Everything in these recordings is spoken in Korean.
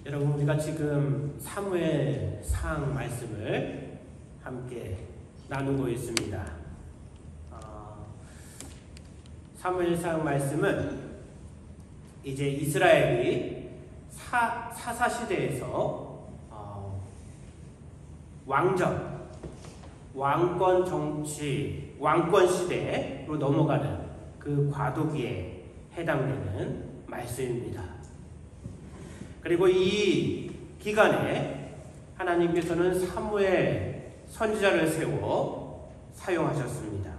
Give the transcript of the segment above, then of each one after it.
여러분, 우리가 지금 사무엘상 말씀을 함께 나누고 있습니다. 사무엘상 말씀은 이제 이스라엘이 사사시대에서 왕권 정치, 왕권 시대로 넘어가는 그 과도기에 해당되는 말씀입니다. 그리고 이 기간에 하나님께서는 사무엘 선지자를 세워 사용하셨습니다.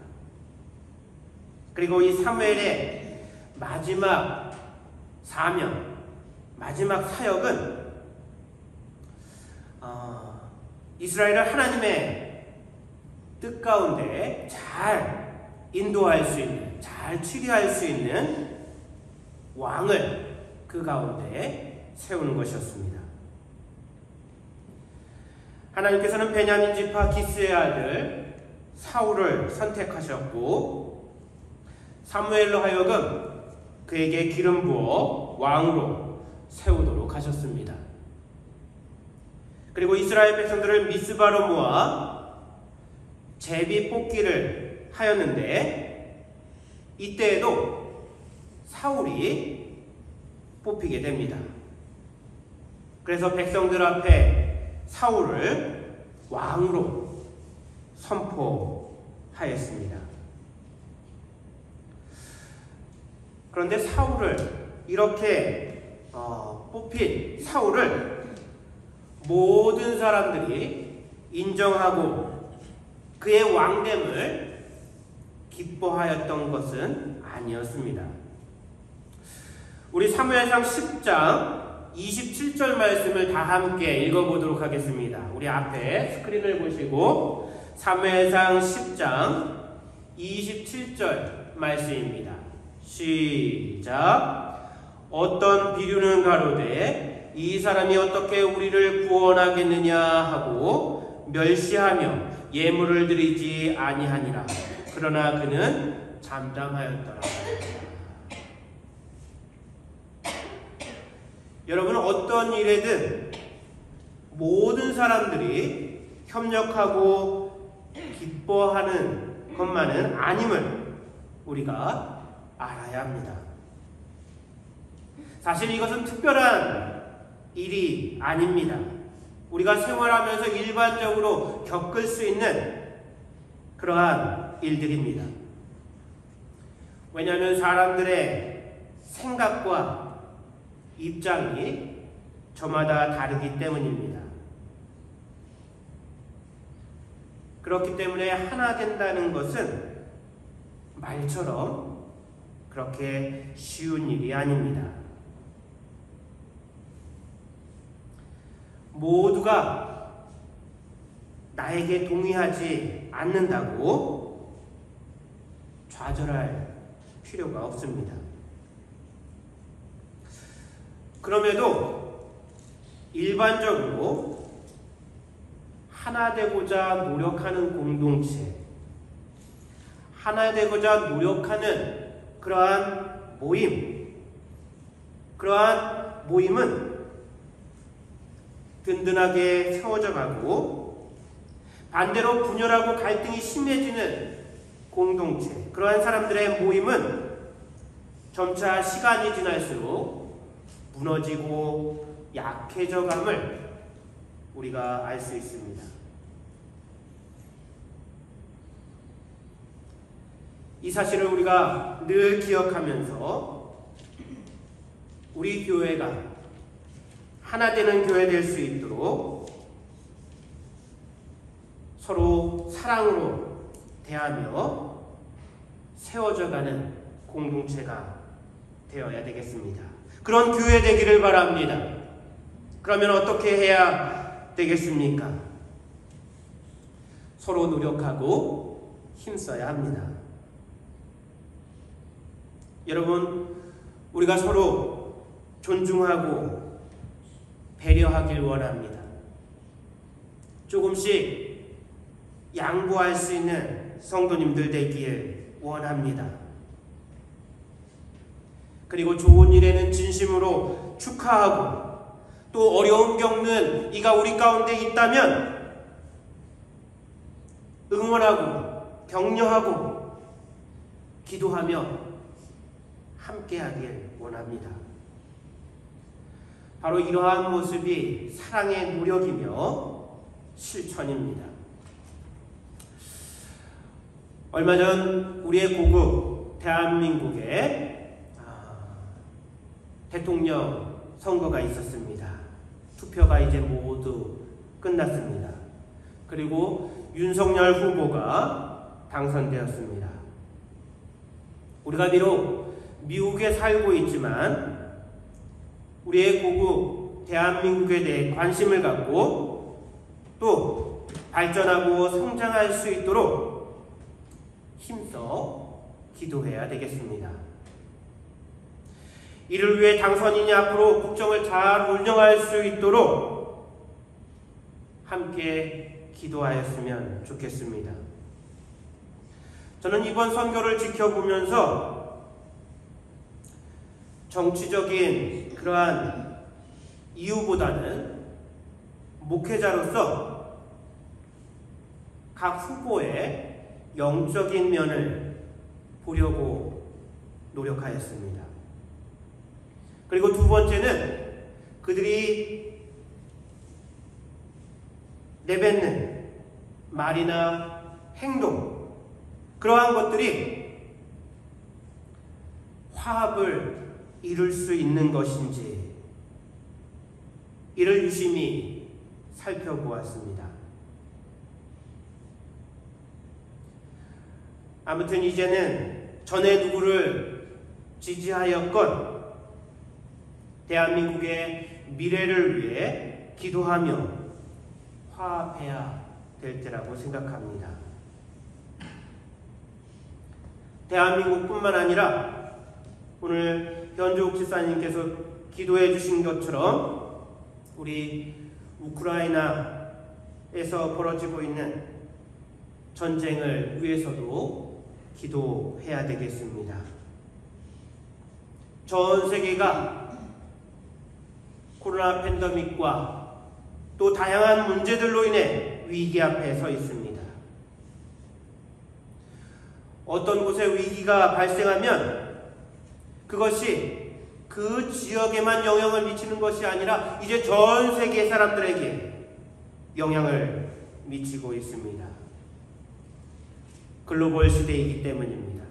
그리고 이 사무엘의 마지막 사명, 마지막 사역은 이스라엘을 하나님의 뜻 가운데 잘 인도할 수 있는, 잘 치료할 수 있는 왕을 그 가운데 세우는 것이었습니다. 하나님께서는 베냐민 지파 기스의 아들 사울을 선택하셨고 사무엘로 하여금 그에게 기름 부어 왕으로 세우도록 하셨습니다. 그리고 이스라엘 백성들을 미스바로 모아 제비 뽑기를 하였는데 이때에도 사울이 뽑히게 됩니다. 그래서 백성들 앞에 사울을 왕으로 선포하였습니다. 그런데 사울을 이렇게 뽑힌 사울을 모든 사람들이 인정하고 그의 왕됨을 기뻐하였던 것은 아니었습니다. 우리 사무엘상 10장 27절 말씀을 다 함께 읽어보도록 하겠습니다. 우리 앞에 스크린을 보시고 사무엘상 10장 27절 말씀입니다. 시작. 어떤 비류는 가로되 이 사람이 어떻게 우리를 구원하겠느냐 하고 멸시하며 예물을 드리지 아니하니라. 그러나 그는 잠잠하였더라. 여러분, 어떤 일에든 모든 사람들이 협력하고 기뻐하는 것만은 아님을 우리가 알아야 합니다. 사실 이것은 특별한 일이 아닙니다. 우리가 생활하면서 일반적으로 겪을 수 있는 그러한 일들입니다. 왜냐하면 사람들의 생각과 입장이 저마다 다르기 때문입니다. 그렇기 때문에 하나 된다는 것은 말처럼 그렇게 쉬운 일이 아닙니다. 모두가 나에게 동의하지 않는다고 좌절할 필요가 없습니다. 그럼에도 일반적으로 하나 되고자 노력하는 공동체, 하나 되고자 노력하는 그러한 모임, 그러한 모임은 든든하게 세워져 가고 반대로 분열하고 갈등이 심해지는 공동체, 그러한 사람들의 모임은 점차 시간이 지날수록 무너지고 약해져감을 우리가 알 수 있습니다. 이 사실을 우리가 늘 기억하면서 우리 교회가 하나 되는 교회 될 수 있도록 서로 사랑으로 대하며 세워져가는 공동체가 되어야 되겠습니다. 그런 교회 되기를 바랍니다. 그러면 어떻게 해야 되겠습니까? 서로 노력하고 힘써야 합니다. 여러분, 우리가 서로 존중하고 배려하길 원합니다. 조금씩 양보할 수 있는 성도님들 되길 원합니다. 그리고 좋은 일에는 진심으로 축하하고 또 어려움 겪는 이가 우리 가운데 있다면 응원하고 격려하고 기도하며 함께하길 원합니다. 바로 이러한 모습이 사랑의 노력이며 실천입니다. 얼마 전 우리의 고국 대한민국에 대통령 선거가 있었습니다. 투표가 이제 모두 끝났습니다. 그리고 윤석열 후보가 당선되었습니다. 우리가 비록 미국에 살고 있지만 우리의 고국 대한민국에 대해 관심을 갖고 또 발전하고 성장할 수 있도록 힘써 기도해야 되겠습니다. 이를 위해 당선인이 앞으로 국정을 잘 운영할 수 있도록 함께 기도하였으면 좋겠습니다. 저는 이번 선거를 지켜보면서 정치적인 그러한 이유보다는 목회자로서 각 후보의 영적인 면을 보려고 노력하였습니다. 그리고 두 번째는 그들이 내뱉는 말이나 행동, 그러한 것들이 화합을 이룰 수 있는 것인지 이를 유심히 살펴보았습니다. 아무튼 이제는 전에 누구를 지지하였건 대한민국의 미래를 위해 기도하며 화합해야 될 때라고 생각합니다. 대한민국뿐만 아니라 오늘 현주옥 집사님께서 기도해 주신 것처럼 우리 우크라이나에서 벌어지고 있는 전쟁을 위해서도 기도해야 되겠습니다. 전 세계가 코로나 팬데믹과 또 다양한 문제들로 인해 위기 앞에 서 있습니다. 어떤 곳에 위기가 발생하면 그것이 그 지역에만 영향을 미치는 것이 아니라 이제 전 세계 사람들에게 영향을 미치고 있습니다. 글로벌 시대이기 때문입니다.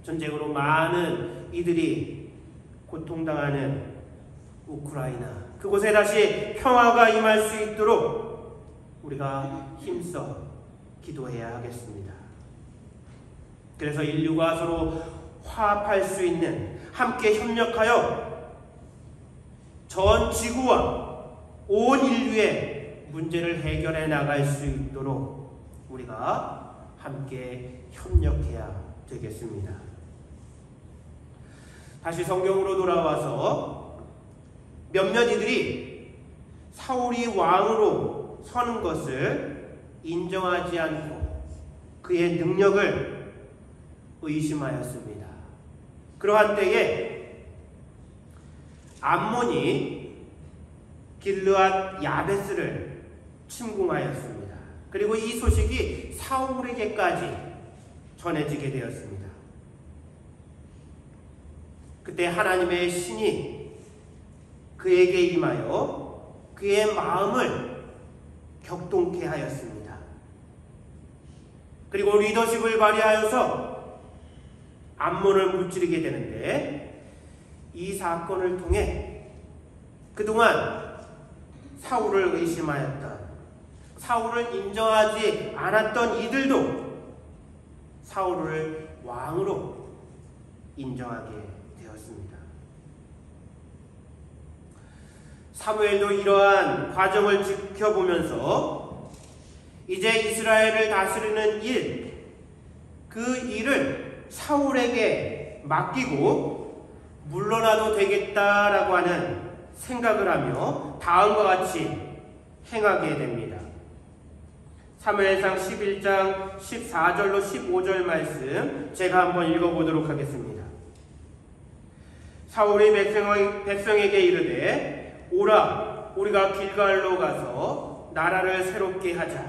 전쟁으로 많은 이들이 고통당하는 우크라이나, 그곳에 다시 평화가 임할 수 있도록 우리가 힘써 기도해야 하겠습니다. 그래서 인류가 서로 화합할 수 있는, 함께 협력하여 전 지구와 온 인류의 문제를 해결해 나갈 수 있도록 우리가 함께 협력해야 되겠습니다. 다시 성경으로 돌아와서 몇몇 이들이 사울이 왕으로 서는 것을 인정하지 않고 그의 능력을 의심하였습니다. 그러한 때에 암몬이 길르앗 야베스를 침공하였습니다. 그리고 이 소식이 사울에게까지 전해지게 되었습니다. 그때 하나님의 신이 그에게 임하여 그의 마음을 격동케 하였습니다. 그리고 리더십을 발휘하여서 암몬을 무찌르게 되는데, 이 사건을 통해 그동안 사울을 의심하였던, 사울을 인정하지 않았던 이들도 사울을 왕으로 인정하게 되었습니다. 사무엘도 이러한 과정을 지켜보면서 이제 이스라엘을 다스리는 일, 그 일을 사울에게 맡기고 물러나도 되겠다라고 하는 생각을 하며 다음과 같이 행하게 됩니다. 사무엘상 11장 14절로 15절 말씀 제가 한번 읽어보도록 하겠습니다. 사울이 백성에게 이르되 오라 우리가 길갈로 가서 나라를 새롭게 하자.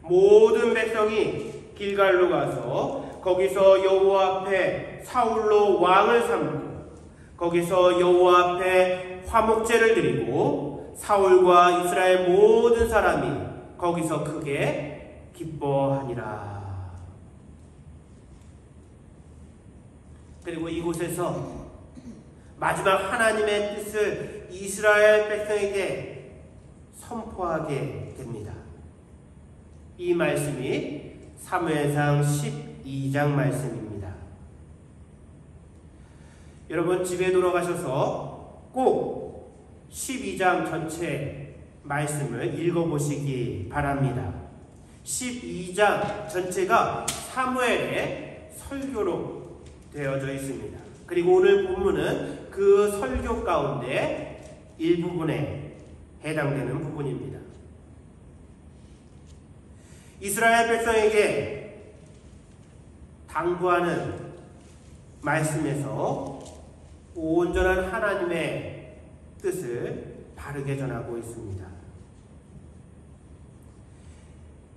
모든 백성이 길갈로 가서 거기서 여호와 앞에 사울로 왕을 삼고 거기서 여호와 앞에 화목제를 드리고 사울과 이스라엘 모든 사람이 거기서 크게 기뻐하니라. 그리고 이곳에서 마지막 하나님의 뜻을 이스라엘 백성에게 선포하게 됩니다. 이 말씀이 사무엘상 12장 말씀입니다. 여러분 집에 돌아가셔서 꼭 12장 전체 말씀을 읽어보시기 바랍니다. 12장 전체가 사무엘의 설교로 되어져 있습니다. 그리고 오늘 본문은 그 설교 가운데 일부분에 해당되는 부분입니다. 이스라엘 백성에게 당부하는 말씀에서 온전한 하나님의 뜻을 바르게 전하고 있습니다.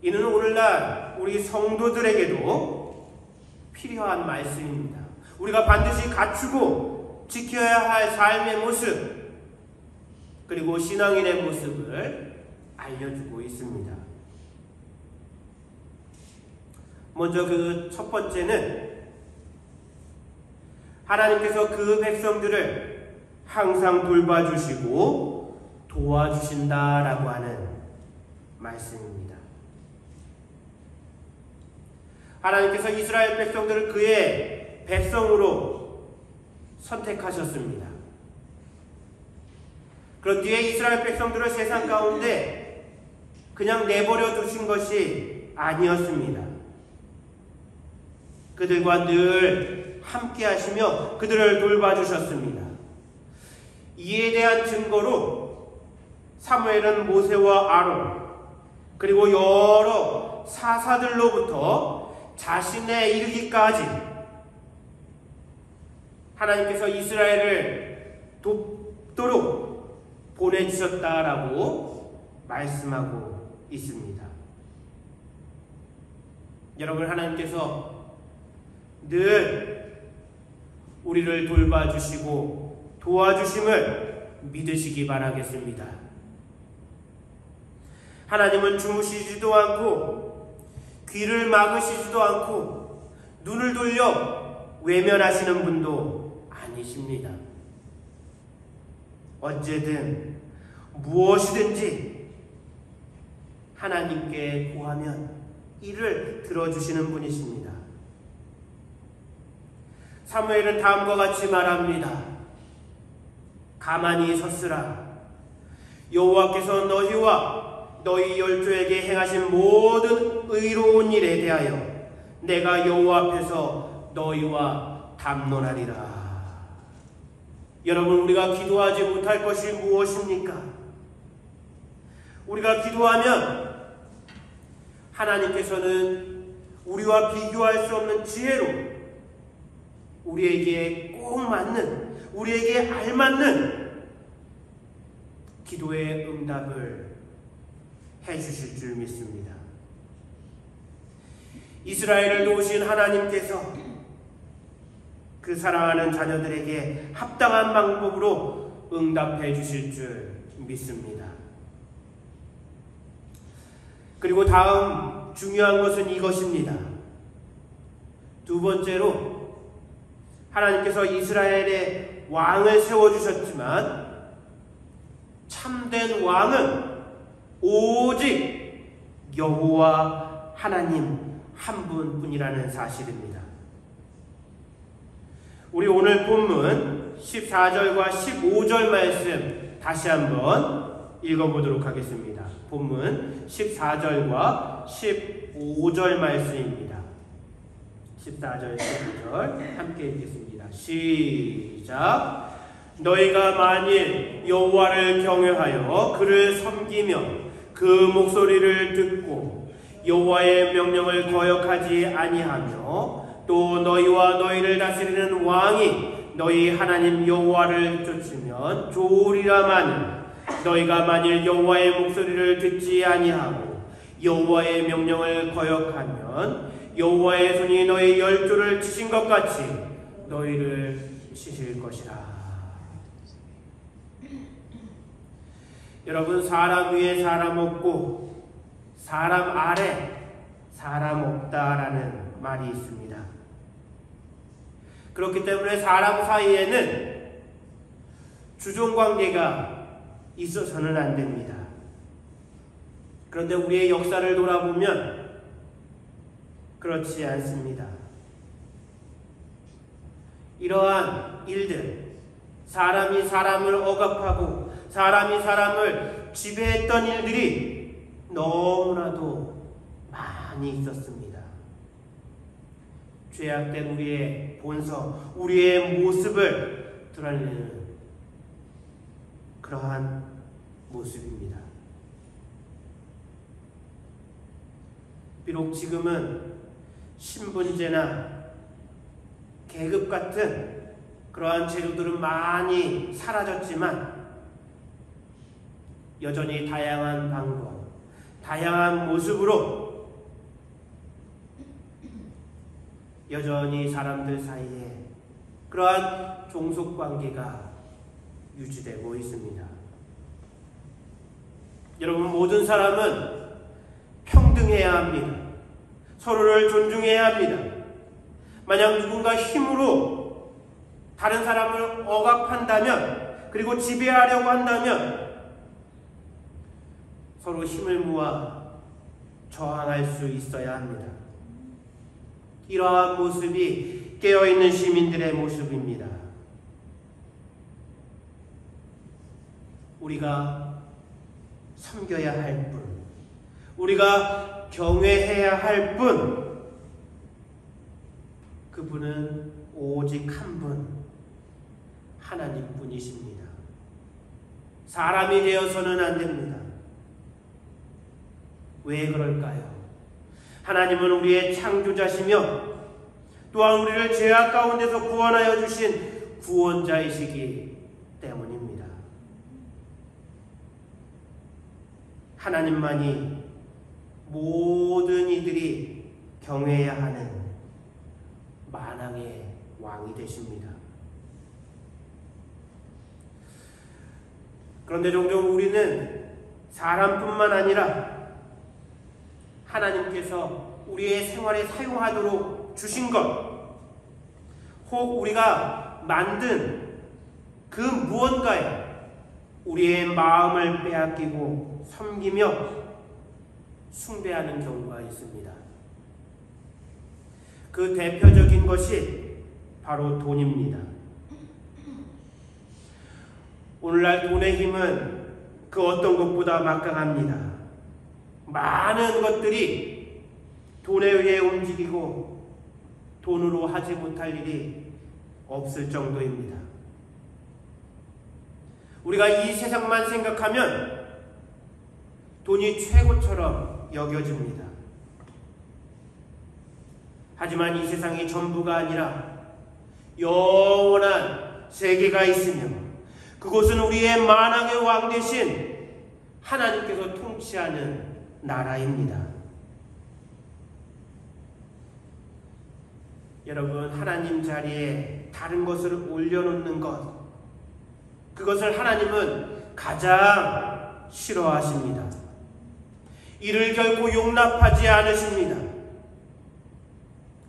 이는 오늘날 우리 성도들에게도 필요한 말씀입니다. 우리가 반드시 갖추고 지켜야 할 삶의 모습, 그리고 신앙인의 모습을 알려주고 있습니다. 먼저 그 첫 번째는 하나님께서 그 백성들을 항상 돌봐주시고 도와주신다라고 하는 말씀입니다. 하나님께서 이스라엘 백성들을 그의 백성으로 선택하셨습니다. 그런 뒤에 이스라엘 백성들을 세상 가운데 그냥 내버려 두신 것이 아니었습니다. 그들과 늘 함께 하시며 그들을 돌봐주셨습니다. 이에 대한 증거로 사무엘은 모세와 아론 그리고 여러 사사들로부터 자신에 이르기까지 하나님께서 이스라엘을 돕도록 보내주셨다라고 말씀하고 있습니다. 여러분, 하나님께서 늘 우리를 돌봐주시고 도와주심을 믿으시기 바라겠습니다. 하나님은 주무시지도 않고 귀를 막으시지도 않고 눈을 돌려 외면하시는 분도 아니십니다. 언제든 무엇이든지 하나님께 구하면 이를 들어주시는 분이십니다. 사무엘은 다음과 같이 말합니다. 가만히 섰으라. 여호와께서 너희와 너희 열조에게 행하신 모든 의로운 일에 대하여 내가 여호와 앞에서 너희와 담론하리라. 여러분, 우리가 기도하지 못할 것이 무엇입니까? 우리가 기도하면 하나님께서는 우리와 비교할 수 없는 지혜로 우리에게 꼭 맞는, 우리에게 알맞는 기도의 응답을 해주실 줄 믿습니다. 이스라엘을 도우신 하나님께서 그 사랑하는 자녀들에게 합당한 방법으로 응답해 주실 줄 믿습니다. 그리고 다음 중요한 것은 이것입니다. 두 번째로 하나님께서 이스라엘의 왕을 세워주셨지만 참된 왕은 오직 여호와 하나님 한 분뿐이라는 사실입니다. 우리 오늘 본문 14절과 15절 말씀 다시 한번 읽어보도록 하겠습니다. 본문 14절과 15절 말씀입니다. 14절, 15절 함께 읽겠습니다. 시작. 너희가 만일 여호와를 경외하여 그를 섬기며 그 목소리를 듣고 여호와의 명령을 거역하지 아니하며 또 너희와 너희를 다스리는 왕이 너희 하나님 여호와를 쫓으면 좋으리라마는 너희가 만일 여호와의 목소리를 듣지 아니하고 여호와의 명령을 거역하면 여호와의 손이 너희 열조를 치신 것 같이 너희를 치실 것이라. 여러분, 사람 위에 사람 없고 사람 아래 사람 없다라는 말이 있습니다. 그렇기 때문에 사람 사이에는 주종관계가 있어서는 안 됩니다. 그런데 우리의 역사를 돌아보면 그렇지 않습니다. 이러한 일들, 사람이 사람을 억압하고 사람이 사람을 지배했던 일들이 너무나도 많이 있었습니다. 죄악된 우리의 본성, 우리의 모습을 드러내는 그러한 모습입니다. 비록 지금은 신분제나 계급 같은 그러한 제도들은 많이 사라졌지만 여전히 다양한 방법, 다양한 모습으로 여전히 사람들 사이에 그러한 종속관계가 유지되고 있습니다. 여러분, 모든 사람은 평등해야 합니다. 서로를 존중해야 합니다. 만약 누군가 힘으로 다른 사람을 억압한다면, 그리고 지배하려고 한다면 서로 힘을 모아 저항할 수 있어야 합니다. 이러한 모습이 깨어있는 시민들의 모습입니다. 우리가 섬겨야 할 분, 우리가 경외해야 할 분, 그분은 오직 한 분, 하나님뿐이십니다. 사람이 되어서는 안 됩니다. 왜 그럴까요? 하나님은 우리의 창조자시며 또한 우리를 죄악 가운데서 구원하여 주신 구원자이시기 때문입니다. 하나님만이 모든 이들이 경외해야 하는 만왕의 왕이 되십니다. 그런데 종종 우리는 사람뿐만 아니라 하나님께서 우리의 생활에 사용하도록 주신 것, 혹 우리가 만든 그 무언가에 우리의 마음을 빼앗기고 섬기며 숭배하는 경우가 있습니다. 그 대표적인 것이 바로 돈입니다. 오늘날 돈의 힘은 그 어떤 것보다 막강합니다. 많은 것들이 돈에 의해 움직이고 돈으로 하지 못할 일이 없을 정도입니다. 우리가 이 세상만 생각하면 돈이 최고처럼 여겨집니다. 하지만 이 세상이 전부가 아니라 영원한 세계가 있으며 그곳은 우리의 만왕의 왕 되신 하나님께서 통치하는 나라입니다. 여러분, 하나님 자리에 다른 것을 올려놓는 것, 그것을 하나님은 가장 싫어하십니다. 이를 결코 용납하지 않으십니다.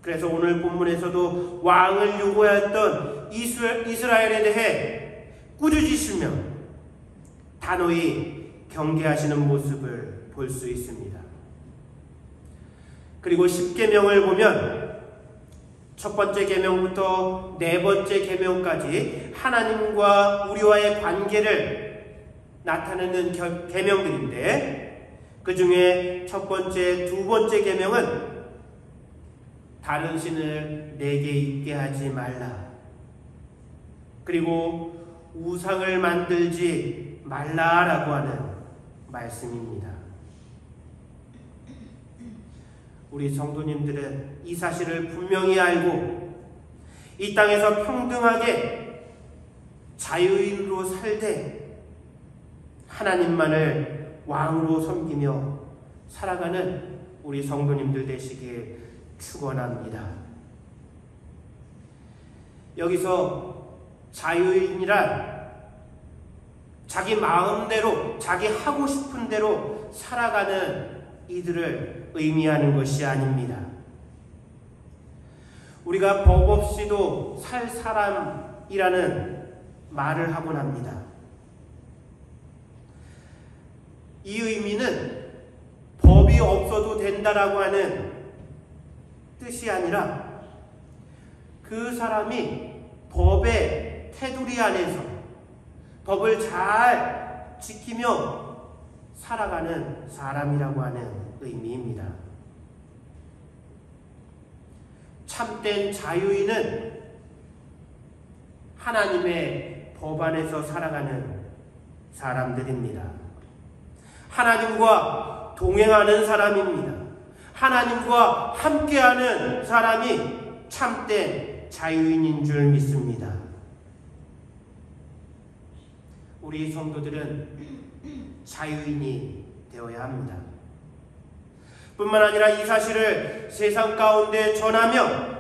그래서 오늘 본문에서도 왕을 요구하였던 이스라엘에 대해 꾸짖으시며 단호히 경계하시는 모습을 볼 수 있습니다. 그리고 10계명을 보면 첫 번째 계명부터 네 번째 계명까지 하나님과 우리와의 관계를 나타내는 계명들인데, 그 중에 첫 번째, 두 번째 계명은 다른 신을 내게 있게 하지 말라, 그리고 우상을 만들지 말라라고 하는 말씀입니다. 우리 성도님들은 이 사실을 분명히 알고 이 땅에서 평등하게 자유인으로 살되 하나님만을 왕으로 섬기며 살아가는 우리 성도님들 되시길 축원합니다. 여기서 자유인이란 자기 마음대로 자기 하고 싶은 대로 살아가는 이들을 의미하는 것이 아닙니다. 우리가 법 없이도 살 사람이라는 말을 하곤 합니다. 이 의미는 법이 없어도 된다라고 하는 뜻이 아니라 그 사람이 법의 테두리 안에서 법을 잘 지키며 살아가는 사람이라고 하는 의미입니다. 참된 자유인은 하나님의 법 안에서 살아가는 사람들입니다. 하나님과 동행하는 사람입니다. 하나님과 함께하는 사람이 참된 자유인인 줄 믿습니다. 우리 성도들은 자유인이 되어야 합니다. 뿐만 아니라 이 사실을 세상 가운데 전하며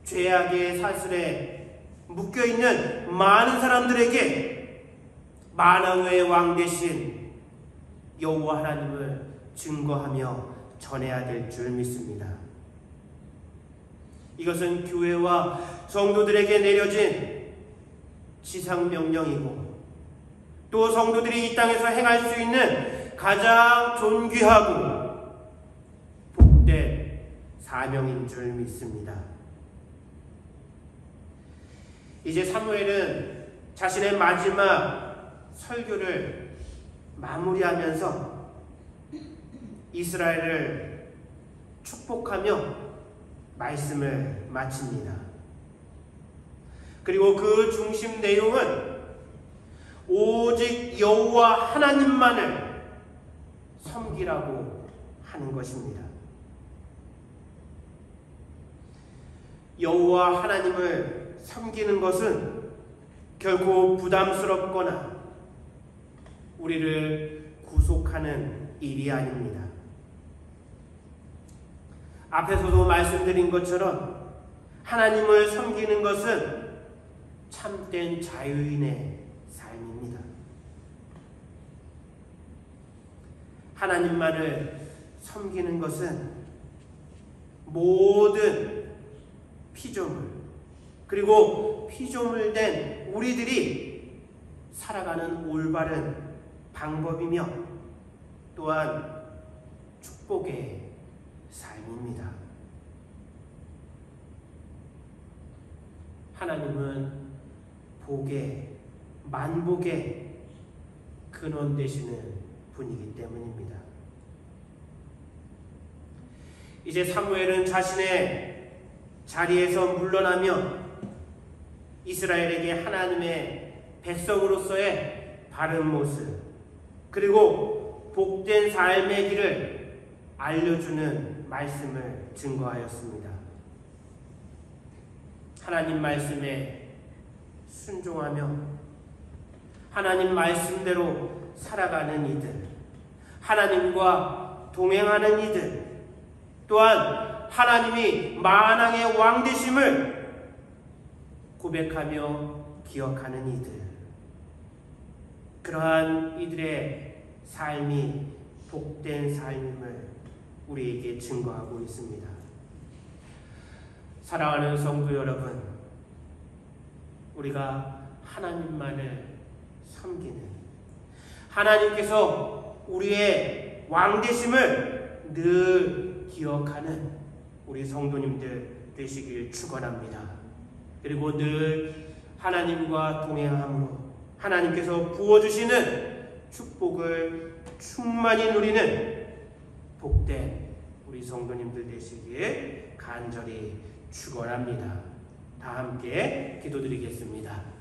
죄악의 사슬에 묶여있는 많은 사람들에게 만왕의 왕 대신 여호와 하나님을 증거하며 전해야 될 줄 믿습니다. 이것은 교회와 성도들에게 내려진 지상명령이고 또 성도들이 이 땅에서 행할 수 있는 가장 존귀하고 복된 사명인 줄 믿습니다. 이제 사무엘은 자신의 마지막 설교를 마무리하면서 이스라엘을 축복하며 말씀을 마칩니다. 그리고 그 중심 내용은 오직 여호와 하나님만을 섬기라고 하는 것입니다. 여호와 하나님을 섬기는 것은 결코 부담스럽거나 우리를 구속하는 일이 아닙니다. 앞에서도 말씀드린 것처럼 하나님을 섬기는 것은 참된 자유인의 삶입니다. 하나님만을 섬기는 것은 모든 피조물 그리고 피조물된 우리들이 살아가는 올바른 방법이며 또한 축복의 삶입니다. 하나님은 복의 만복의 근원 되시는 분이기 때문입니다. 이제 사무엘은 자신의 자리에서 물러나며 이스라엘에게 하나님의 백성으로서의 바른 모습 그리고 복된 삶의 길을 알려주는 말씀을 증거하였습니다. 하나님 말씀에 순종하며 하나님 말씀대로 살아가는 이들, 하나님과 동행하는 이들, 또한 하나님이 만왕의 왕 되심을 고백하며 기억하는 이들, 그러한 이들의 삶이 복된 삶임을 우리에게 증거하고 있습니다. 사랑하는 성도 여러분, 우리가 하나님만을 섬기는 하나님께서 우리의 왕 되심을 늘 기억하는 우리 성도님들 되시길 축원합니다. 그리고 늘 하나님과 동행함으로 하나님께서 부어주시는 축복을 충만히 누리는 복된 우리 성도님들 되시길 간절히 축원합니다. 다 함께 기도드리겠습니다.